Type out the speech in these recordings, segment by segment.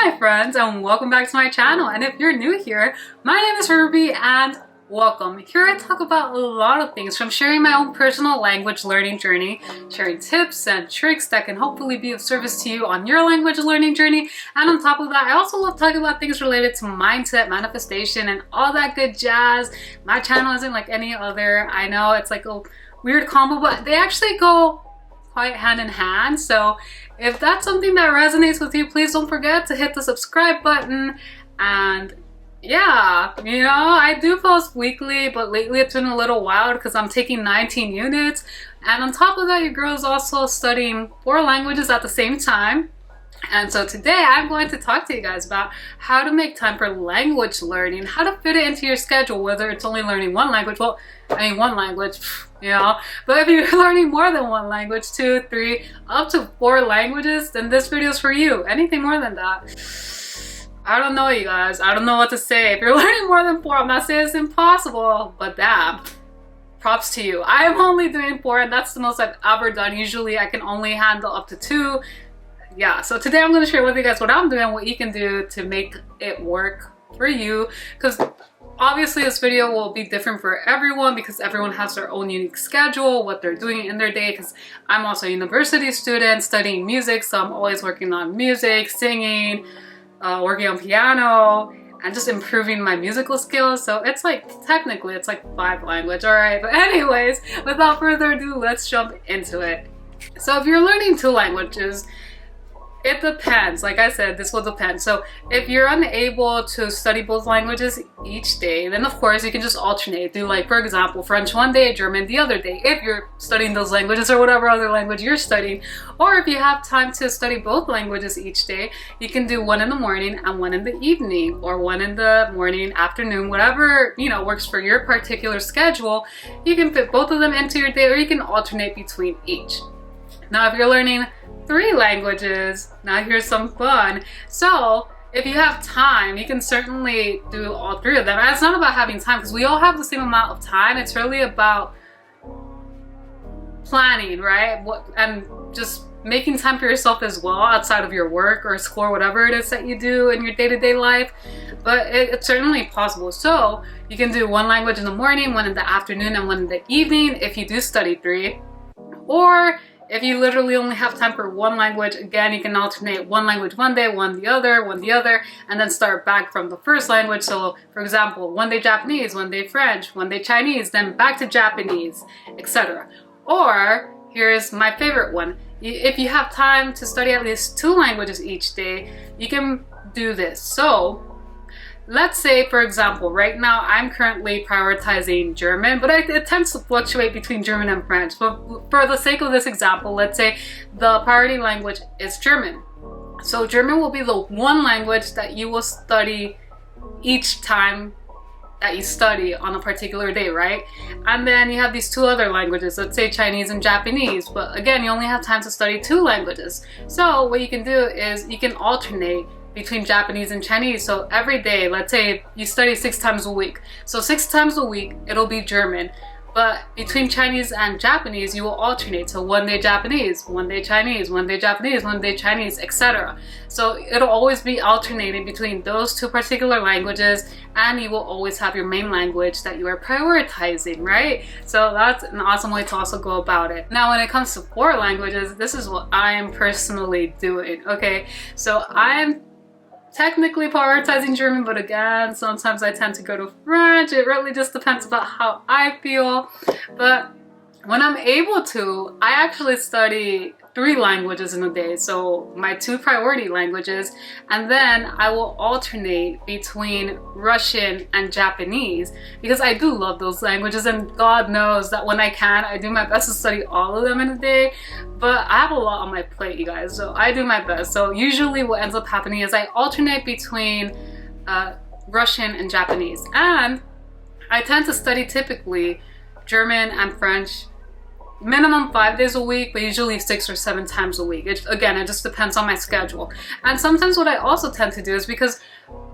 my friends, and welcome back to my channel. And if you're new here, my name is Ruby and welcome. Here I talk about a lot of things, from sharing my own personal language learning journey, sharing tips and tricks that can hopefully be of service to you on your language learning journey. And on top of that, I also love talking about things related to mindset, manifestation, and all that good jazz. My channel isn't like any other. I know it's like a weird combo, but they actually go quite hand in hand. So if that's something that resonates with you, please don't forget to hit the subscribe button. And yeah, you know, I do post weekly, but lately it's been a little wild because I'm taking 19 units. And on top of that, your girl is also studying 4 languages at the same time. And so today I'm going to talk to you guys about how to make time for language learning, how to fit it into your schedule, whether it's only learning one language. Well, I mean, one language, you know, but if you're learning more than one language, 2, 3, up to 4 languages, then this video is for you. Anything more than that, I don't know, you guys. I don't know what to say. If you're learning more than 4, I'm not saying it's impossible, but damn, props to you. I'm only doing 4, and that's the most I've ever done. Usually I can only handle up to 2. Yeah, so today I'm going to share with you guys what I'm doing, what you can do to make it work for you, because obviously this video will be different for everyone because everyone has their own unique schedule, what they're doing in their day, because I'm also a university student studying music, so I'm always working on music, singing, working on piano, and just improving my musical skills. So it's like, technically it's like 5 language, alright? But anyways, without further ado, let's jump into it. So if you're learning 2 languages, it depends. Like I said, this will depend. So if you're unable to study both languages each day, then of course you can just alternate. Do, like, for example, French one day, German the other day, if you're studying those languages, or whatever other language you're studying. Or if you have time to study both languages each day, you can do one in the morning and one in the evening, or one in the morning, afternoon, whatever, you know, works for your particular schedule. You can fit both of them into your day, or you can alternate between each. Now, if you're learning 3 languages, now here's some fun. So if you have time, you can certainly do all 3 of them. And it's not about having time, because we all have the same amount of time. It's really about planning, right? And just making time for yourself as well, outside of your work or school or whatever it is that you do in your day-to-day life. But it's certainly possible. So you can do 1 language in the morning, 1 in the afternoon, and 1 in the evening if you do study 3. Or if you literally only have time for 1 language, again, you can alternate 1 language one day, 1 the other, 1 the other, and then start back from the first language. So for example, 1 day Japanese, 1 day French, 1 day Chinese, then back to Japanese, etc. Or here's my favorite one. If you have time to study at least 2 languages each day, you can do this. So let's say, for example, right now I'm currently prioritizing German, but it tends to fluctuate between German and French. But for the sake of this example, let's say the priority language is German. So German will be the 1 language that you will study each time that you study on a particular day, right? And then you have these 2 other languages, let's say Chinese and Japanese, but again, you only have time to study 2 languages. So what you can do is you can alternate between Japanese and Chinese. So every day, let's say you study 6 times a week. So 6 times a week, it'll be German. But between Chinese and Japanese, you will alternate. So 1 day Japanese, 1 day Chinese, 1 day Japanese, 1 day Chinese, etc. So it'll always be alternating between those 2 particular languages, and you will always have your main language that you are prioritizing, right? So that's an awesome way to also go about it. Now, when it comes to 4 languages, this is what I am personally doing, okay? So I'm technically prioritizing German, but again, sometimes I tend to go to French. It really just depends about how I feel. But when I'm able to, I actually study 3 languages in a day. So my 2 priority languages, and then I will alternate between Russian and Japanese, because I do love those languages, and God knows that when I can, I do my best to study all of them in a day. But I have a lot on my plate, you guys, so I do my best. So usually what ends up happening is I alternate between Russian and Japanese, and I tend to study typically German and French minimum 5 days a week, but usually 6 or 7 times a week. Again, it just depends on my schedule. And sometimes what I also tend to do is, because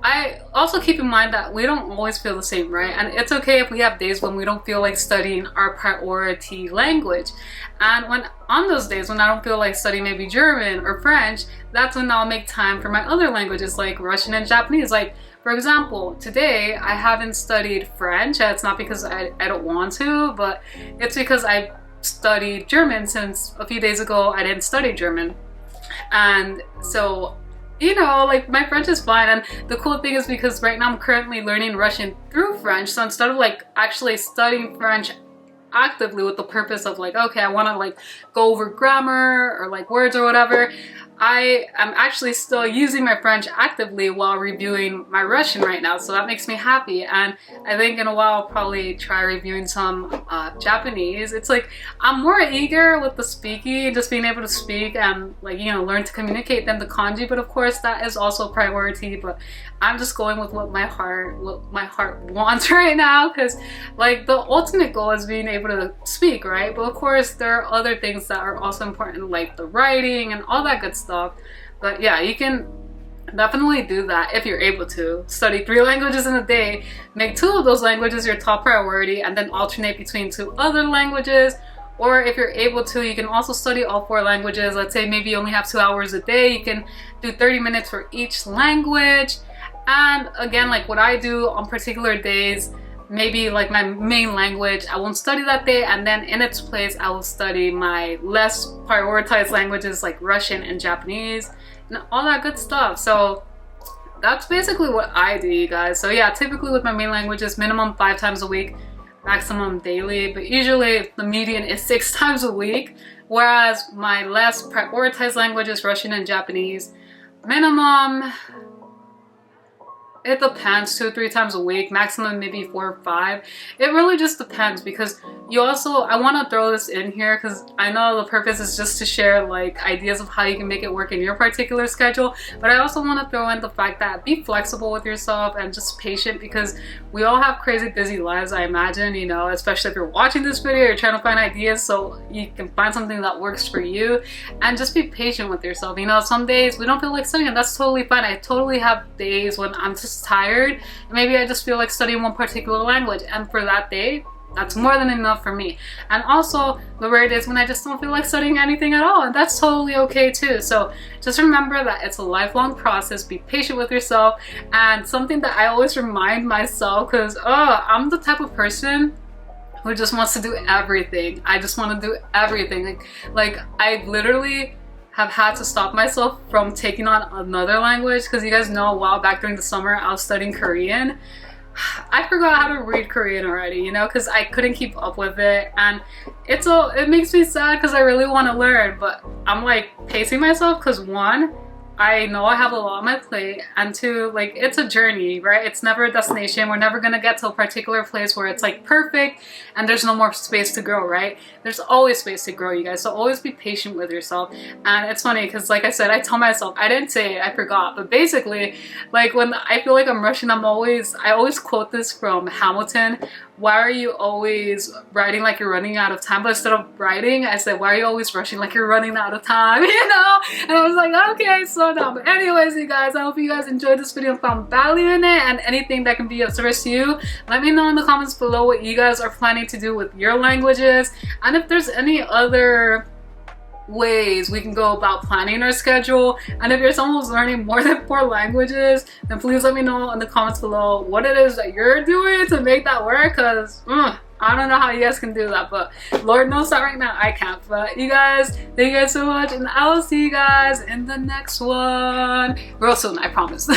I also keep in mind that we don't always feel the same, right? And it's okay if we have days when we don't feel like studying our priority language. And when on those days when I don't feel like studying maybe German or French, that's when I'll make time for my other languages like Russian and Japanese. Like, for example, today I haven't studied French. It's not because I don't want to, but it's because I studied German since a few days ago I didn't study German. And so, you know, like my French is fine. And the cool thing is because right now I'm currently learning Russian through French. So instead of like actually studying French actively with the purpose of like, okay, I want to like go over grammar or like words or whatever, I am actually still using my French actively while reviewing my Russian right now, so that makes me happy. And I think in a while I'll probably try reviewing some Japanese. It's like I'm more eager with the speaking, just being able to speak and like, you know, learn to communicate than the kanji, but of course that is also a priority. But I'm just going with what my heart wants right now, because like the ultimate goal is being able to speak, right? But of course there are other things that are also important, like the writing and all that good stuff. But yeah, you can definitely do that if you're able to. Study 3 languages in a day, make 2 of those languages your top priority, and then alternate between 2 other languages. Or if you're able to, you can also study all 4 languages. Let's say maybe you only have 2 hours a day, you can do 30 minutes for each language. And again, like what I do on particular days, maybe like my main language I won't study that day, and then in its place I will study my less prioritized languages like Russian and Japanese and all that good stuff. So that's basically what I do, you guys. So yeah, typically with my main languages, minimum 5 times a week, maximum daily, but usually the median is 6 times a week. Whereas my less prioritized languages, Russian and Japanese, minimum, it depends, 2 or 3 times a week, maximum maybe 4 or 5. It really just depends, because you also, I want to throw this in here because I know the purpose is just to share like ideas of how you can make it work in your particular schedule, but I also want to throw in the fact that be flexible with yourself and just patient, because we all have crazy busy lives, I imagine, you know, especially if you're watching this video, you're trying to find ideas so you can find something that works for you, and just be patient with yourself. You know, some days we don't feel like studying, and that's totally fine. I totally have days when I'm just tired and maybe I just feel like studying one particular language, and for that day that's more than enough for me. And also the rare days when I just don't feel like studying anything at all, and that's totally okay too. So just remember that it's a lifelong process. Be patient with yourself. And something that I always remind myself, because I'm the type of person who just wants to do everything. I just want to do everything. Like I literally have had to stop myself from taking on another language, because you guys know a while back during the summer I was studying Korean. I forgot how to read Korean already, you know, because I couldn't keep up with it, and it makes me sad because I really want to learn, but I'm like pacing myself because 1, I know I have a lot on my plate, and 2, like it's a journey, right? It's never a destination. We're never gonna get to a particular place where it's like perfect and there's no more space to grow, right? There's always space to grow, you guys. So always be patient with yourself. And it's funny because like I said, I tell myself, I didn't say it, I forgot, but basically like when I feel like I'm rushing, I always quote this from Hamilton: why are you always writing like you're running out of time? But instead of writing, I said, why are you always rushing like you're running out of time? You know? And I was like, okay, slow down. But anyways, you guys, I hope you guys enjoyed this video and found value in it, and anything that can be of service to you, let me know in the comments below what you guys are planning to do with your languages, and if there's any other ways we can go about planning our schedule. And if you're someone who's learning more than 4 languages, then please let me know in the comments below what it is that you're doing to make that work, because I don't know how you guys can do that, but Lord knows that right now I can't. But you guys, thank you guys so much, and I will see you guys in the next one real soon, I promise.